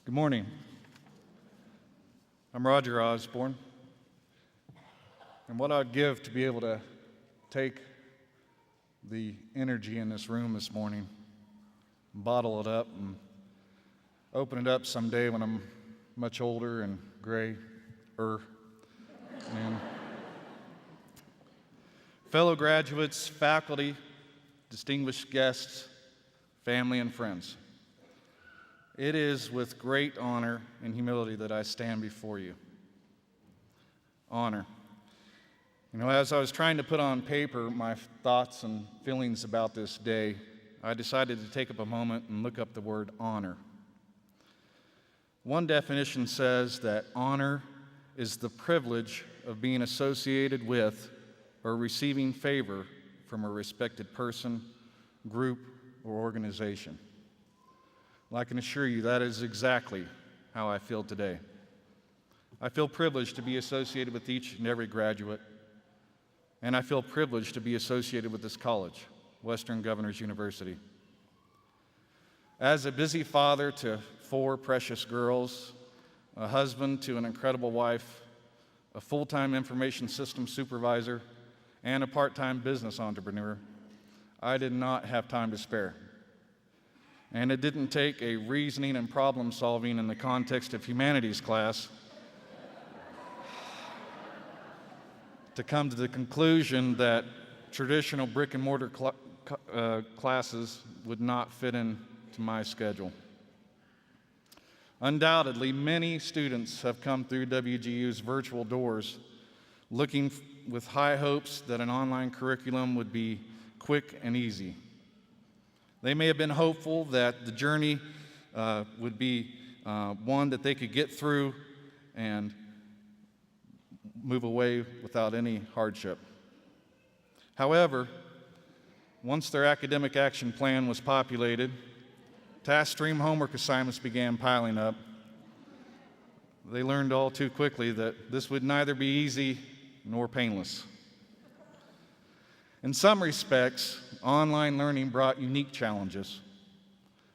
Good morning. I'm Roger Osborne, and what I'd give to be able to take the energy in this room this morning, bottle it up, and open it up someday when I'm much older and grayer. And fellow graduates, faculty, distinguished guests, family, and friends. It is with great honor and humility that I stand before you. Honor. As I was trying to put on paper my thoughts and feelings about this day, I decided to take up a moment and look up the word honor. One definition says that honor is the privilege of being associated with or receiving favor from a respected person, group, or organization. Well, I can assure you that is exactly how I feel today. I feel privileged to be associated with each and every graduate, and I feel privileged to be associated with this college, Western Governors University. As a busy father to 4 precious girls, a husband to an incredible wife, a full-time information systems supervisor, and a part-time business entrepreneur, I did not have time to spare. And it didn't take a reasoning and problem solving in the context of humanities class to come to the conclusion that traditional brick and mortar classes would not fit into my schedule. Undoubtedly, many students have come through WGU's virtual doors looking with high hopes that an online curriculum would be quick and easy. They may have been hopeful that the journey would be one that they could get through and move away without any hardship. However, once their academic action plan was populated, task stream homework assignments began piling up. They learned all too quickly that this would neither be easy nor painless. In some respects, online learning brought unique challenges.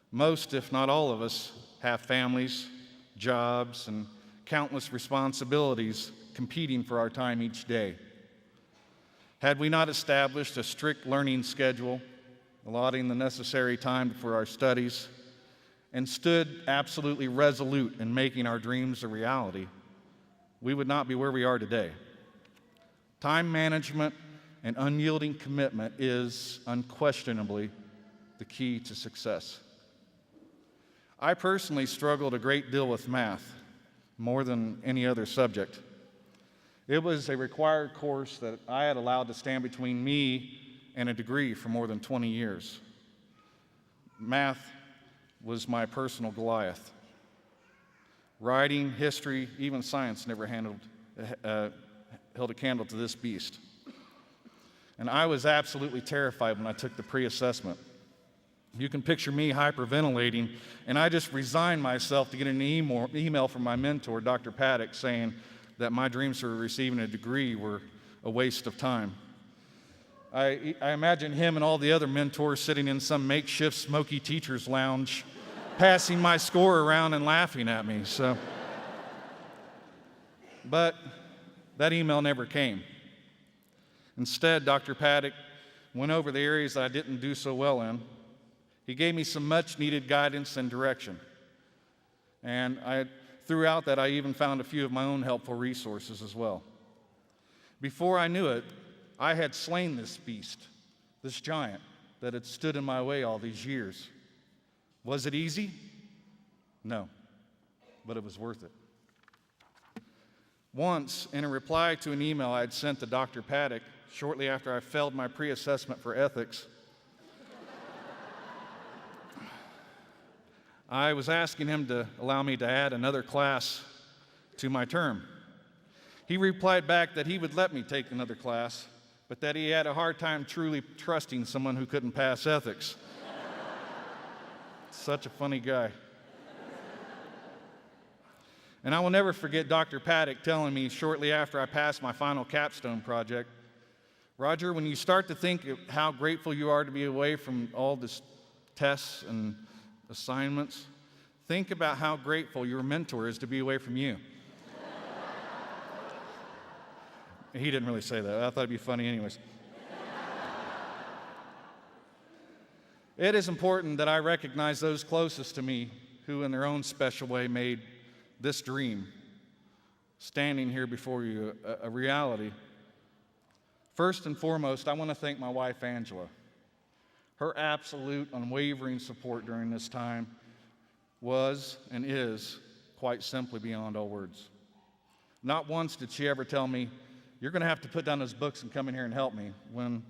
Most, if not all of us, have families, jobs, and countless responsibilities competing for our time each day. Had we not established a strict learning schedule, allotting the necessary time for our studies, and stood absolutely resolute in making our dreams a reality, we would not be where we are today. Time management and unyielding commitment is unquestionably the key to success. I personally struggled a great deal with math, more than any other subject. It was a required course that I had allowed to stand between me and a degree for more than 20 years. Math was my personal Goliath. Writing, history, even science never held a candle to this beast. And I was absolutely terrified when I took the pre-assessment. You can picture me hyperventilating, and I just resigned myself to get an email from my mentor, Dr. Paddock, saying that my dreams for receiving a degree were a waste of time. I imagine him and all the other mentors sitting in some makeshift smoky teacher's lounge, passing my score around and laughing at me. But that email never came. Instead, Dr. Paddock went over the areas that I didn't do so well in. He gave me some much-needed guidance and direction. And throughout that, I even found a few of my own helpful resources as well. Before I knew it, I had slain this beast, this giant that had stood in my way all these years. Was it easy? No, but it was worth it. Once, in a reply to an email I had sent to Dr. Paddock shortly after I failed my pre-assessment for ethics, I was asking him to allow me to add another class to my term. He replied back that he would let me take another class, but that he had a hard time truly trusting someone who couldn't pass ethics. Such a funny guy. And I will never forget Dr. Paddock telling me shortly after I passed my final capstone project, Roger, when you start to think of how grateful you are to be away from all this tests and assignments, think about how grateful your mentor is to be away from you. He didn't really say that. I thought it'd be funny anyways. It is important that I recognize those closest to me who in their own special way made this dream, standing here before you, a reality. First and foremost, I want to thank my wife, Angela. Her absolute, unwavering support during this time was and is quite simply beyond all words. Not once did she ever tell me, "You're going to have to put down those books and come in here and help me," when,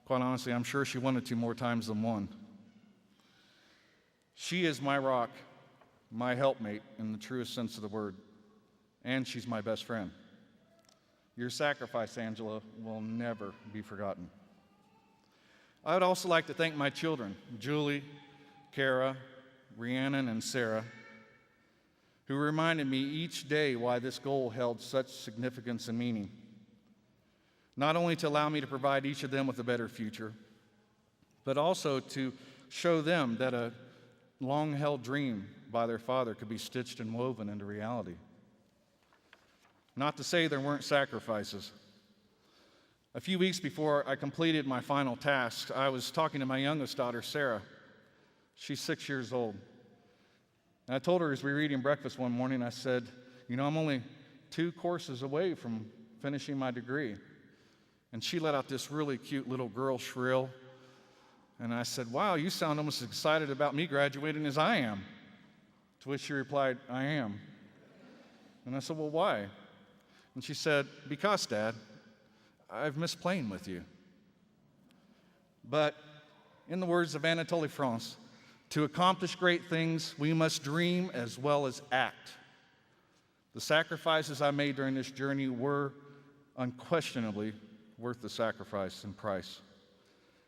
quite honestly, I'm sure she wanted to more times than one. She is my rock, my helpmate in the truest sense of the word, and she's my best friend. Your sacrifice, Angela, will never be forgotten. I would also like to thank my children, Julie, Kara, Rhiannon, and Sarah, who reminded me each day why this goal held such significance and meaning. Not only to allow me to provide each of them with a better future, but also to show them that a long-held dream by their father could be stitched and woven into reality. Not to say there weren't sacrifices. A few weeks before I completed my final tasks, I was talking to my youngest daughter, Sarah. She's 6 years old. And I told her as we were eating breakfast one morning, I said, I'm only 2 courses away from finishing my degree. And she let out this really cute little girl shrill. And I said, "Wow, you sound almost as excited about me graduating as I am." To which she replied, "I am." And I said, "Well, why?" And she said, "Because, Dad, I've missed playing with you." But in the words of Anatole France, to accomplish great things, we must dream as well as act. The sacrifices I made during this journey were unquestionably worth the sacrifice and price.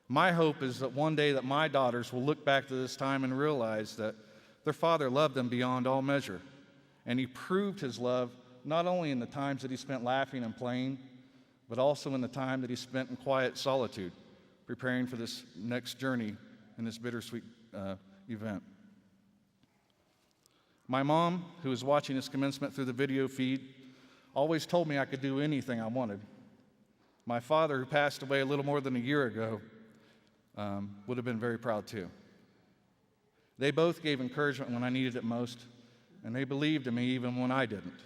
My hope is that one day that my daughters will look back to this time and realize that their father loved them beyond all measure. And he proved his love not only in the times that he spent laughing and playing, but also in the time that he spent in quiet solitude, preparing for this next journey in this bittersweet event. My mom, who was watching this commencement through the video feed, always told me I could do anything I wanted. My father, who passed away a little more than a year ago, would have been very proud too. They both gave encouragement when I needed it most, and they believed in me even when I didn't.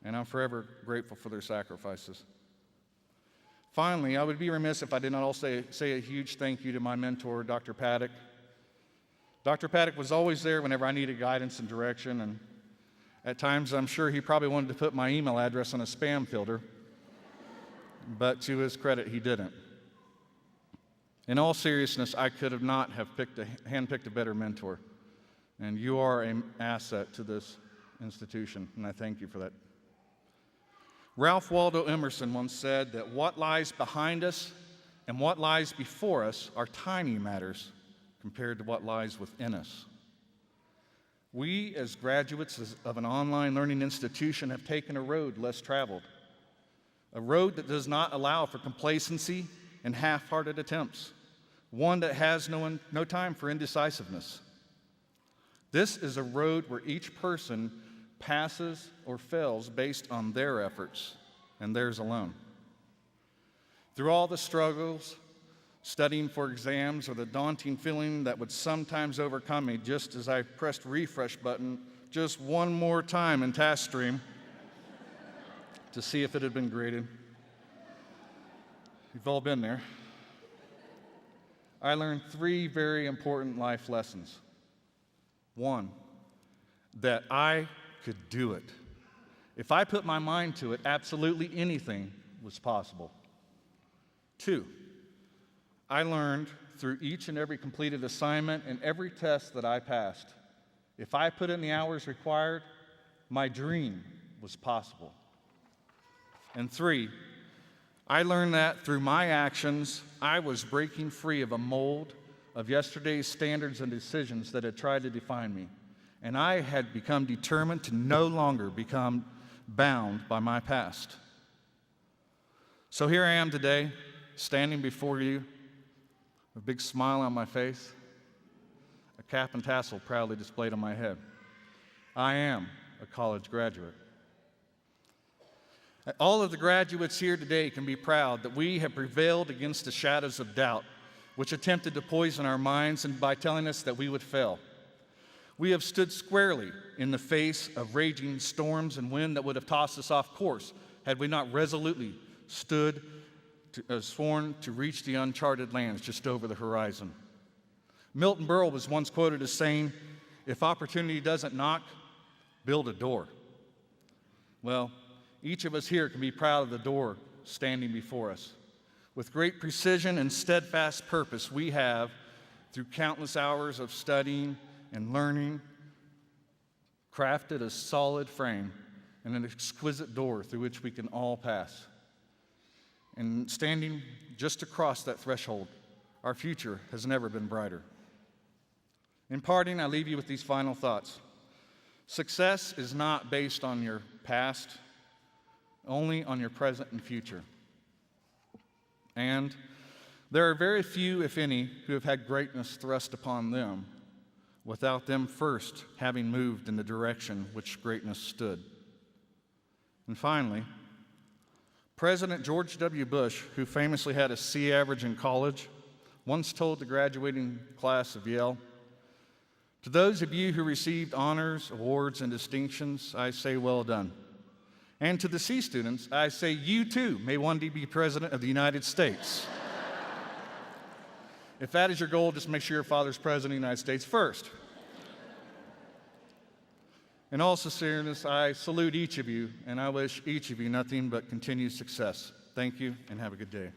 And I'm forever grateful for their sacrifices. Finally, I would be remiss if I did not also say a huge thank you to my mentor, Dr. Paddock. Dr. Paddock was always there whenever I needed guidance and direction, and at times I'm sure he probably wanted to put my email address on a spam filter, but to his credit, he didn't. In all seriousness, I could have not have handpicked a better mentor, and you are an asset to this institution, and I thank you for that. Ralph Waldo Emerson once said that what lies behind us and what lies before us are tiny matters compared to what lies within us. We, as graduates of an online learning institution, have taken a road less traveled, a road that does not allow for complacency and half-hearted attempts, one that has no time for indecisiveness. This is a road where each person passes or fails based on their efforts and theirs alone. Through all the struggles, studying for exams, or the daunting feeling that would sometimes overcome me just as I pressed refresh button just one more time in TaskStream to see if it had been graded. You've all been there. I learned 3 very important life lessons. 1, that I could do it. If I put my mind to it, absolutely anything was possible. 2, I learned through each and every completed assignment and every test that I passed, if I put in the hours required, my dream was possible. And 3, I learned that through my actions, I was breaking free of a mold of yesterday's standards and decisions that had tried to define me. And I had become determined to no longer become bound by my past. So here I am today, standing before you, a big smile on my face, a cap and tassel proudly displayed on my head. I am a college graduate. All of the graduates here today can be proud that we have prevailed against the shadows of doubt, which attempted to poison our minds and by telling us that we would fail. We have stood squarely in the face of raging storms and wind that would have tossed us off course had we not resolutely sworn to reach the uncharted lands just over the horizon. Milton Berle was once quoted as saying, "If opportunity doesn't knock, build a door." Well, each of us here can be proud of the door standing before us. With great precision and steadfast purpose, we have, through countless hours of studying and learning, crafted a solid frame and an exquisite door through which we can all pass. And standing just across that threshold, our future has never been brighter. In parting, I leave you with these final thoughts. Success is not based on your past, only on your present and future. And there are very few, if any, who have had greatness thrust upon them without them first having moved in the direction which greatness stood. And finally, President George W. Bush, who famously had a C average in college, once told the graduating class of Yale, "To those of you who received honors, awards, and distinctions, I say well done. And to the C students, I say you too may one day be President of the United States." If that is your goal, just make sure your father's President of the United States first. In all sincereness, I salute each of you, and I wish each of you nothing but continued success. Thank you, and have a good day.